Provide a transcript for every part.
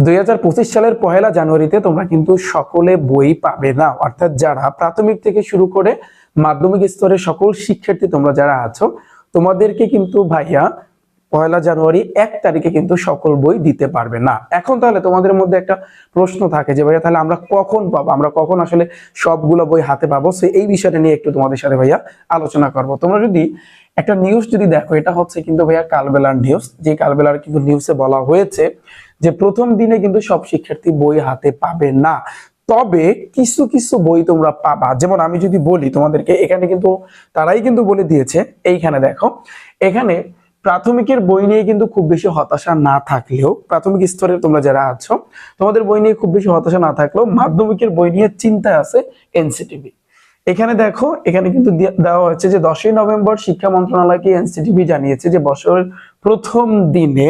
2025 সালের 1 জানুয়ারিতে তোমরা কিন্তু সকলে বই পাবে না, অর্থাৎ যারা প্রাথমিক থেকে শুরু করে মাধ্যমিক স্তরের সকল শিক্ষার্থী তোমরা যারা আছো তোমাদেরকে কিন্তু ভাইয়া 1 জানুয়ারি 1 তারিখে কিন্তু সকল বই দিতে পারবে না। এখন তাহলে তোমাদের মধ্যে একটা প্রশ্ন থাকে যে ভাইয়া তাহলে আমরা কখন পাবো, আমরা কখন আসলে সবগুলো বই হাতে পাবো? সো এই বিষয়টা নিয়ে একটু তোমাদের সাথে ভাইয়া আলোচনা করব। তোমরা যদি একটা নিউজ যদি দেখো, এটা হচ্ছে কিন্তু ভাইয়া কালবেলার নিউজ, যে কালবেলার কিন্তু নিউজে বলা হয়েছে যে প্রথম দিনে কিন্তু সব শিক্ষার্থী বই হাতে পাবে না, তবে কিছু কিছু বই তোমরা পাবা। যেমন আমি যদি বলি তোমাদেরকে, এখানে কিন্তু তারাই কিন্তু বলে দিয়েছে, এইখানে দেখো, এখানে প্রাথমিকের বই নিয়ে কিন্তু খুব বেশি হতাশা না থাকলেও, প্রাথমিক স্তরে তোমরা যারা আছো তোমাদের বই নিয়ে খুব বেশি হতাশা না থাকলেও মাধ্যমিকের বই নিয়ে চিন্তা আছে এনসিটিভি। এখানে দেখো, এখানে কিন্তু দেওয়া হয়েছে যে 10ই নভেম্বর শিক্ষা মন্ত্রণালয়কে এনসিটিভি জানিয়েছে যে বছরের প্রথম দিনে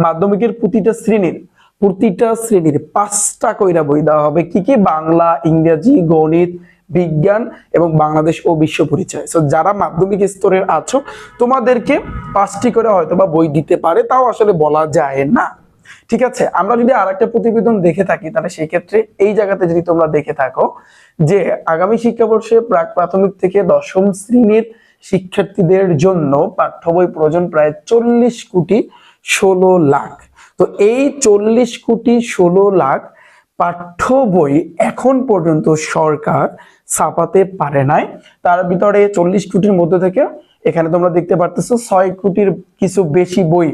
মাধ্যমিকের প্রতিটা শ্রেণীর 5টা কইরা বই দেওয়া হবে। কি কি? বাংলা, ইংরেজি, গণিত, বিজ্ঞান এবং বাংলাদেশ ও বিশ্ব পরিচয়। সো যারা মাধ্যমিক স্তরের আছো তোমাদেরকে 5টি করে হয়তো বা বই দিতে পারে, তাও আসলে বলা যায় না। ঠিক আছে, আমরা যদি আরেকটা প্রতিবেদন দেখে থাকি তাহলে সেই ক্ষেত্রে এই জায়গাতে যদি তোমরা দেখে থাকো যে আগামী শিক্ষাবর্ষে প্রাক প্রাথমিক থেকে 10ম শ্রেণীর শিক্ষার্থীদের জন্য পাঠ্য বই প্রয়োজন প্রায় 40 কোটি 16 লাখ। তো এই 40 কোটি 16 লাখ পাঠ্য বই এখন পর্যন্ত সরকার ছাপাতে পারে নাই। তার ভিতরে 40 কোটির মধ্যে থেকে এখানে তোমরা দেখতে পারতেছো 6 কোটির কিছু বেশি বই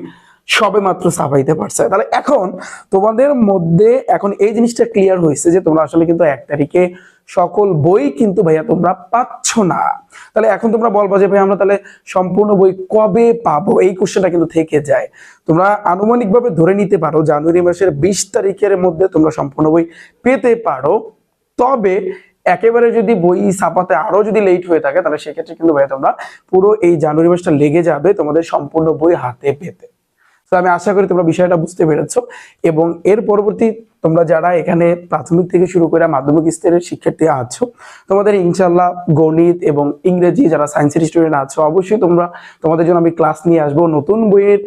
সবে মাত্র ছাপাইতে পারছে। তাহলে এখন তোমাদের মধ্যে এখন এই জিনিসটা ক্লিয়ার হয়েছে যে তোমরা আসলে কিন্তু 1 তারিখে সকল বই কিন্তু ভাইয়া তোমরা পাচ্ছ না। তাহলে এখন তোমরা বলবা যে ভাই আমরা তাহলে সম্পূর্ণ বই কবে পাবো, এই কোশ্চেনটা কিন্তু থেকে যায়। তোমরা আনুমানিকভাবে ধরে নিতে পারো জানুয়ারি মাসের 20 তারিখের মধ্যে তোমরা সম্পূর্ণ বই পেতে পারো। তবে একেবারে যদি বই ছাপাতে আরো যদি লেট হয়ে থাকে তাহলে সেক্ষেত্রে কিন্তু ভাইয়া তোমরা পুরো এই জানুয়ারি মাসটা লেগে যাবে তোমাদের সম্পূর্ণ বই হাতে পেতে। তো আমি আশা করি তোমরা বিষয়টা বুঝতে পেরেছো, এবং এর পরবর্তী তোমরা যারা এখানে প্রাথমিক থেকে শুরু করে মাধ্যমিক স্তরের শিক্ষার্থী আছো তোমাদের ইনশাআল্লাহ গণিত এবং ইংরেজি যারা সায়েন্সের স্টুডেন্ট আছো অবশ্যই তোমাদের জন্য আমি ক্লাস নিয়ে আসবো। নতুন বইয়ের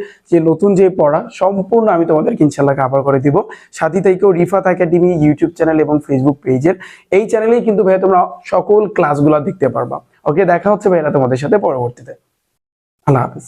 নতুন যে পড়া সম্পূর্ণ আমি তোমাদেরকে ইনশাআল্লাহ কভার করে দিব। সাথী থেকেও রিফাত একাডেমি ইউটিউব চ্যানেল এবং ফেসবুক পেজের এই চ্যানেলেই কিন্তু ভাইয়া তোমরা সকল ক্লাসগুলো দেখতে পারবা। ওকে, দেখা হচ্ছে ভাইয়া তোমাদের সাথে পরবর্তীতে। আল্লাহ হাফেজ।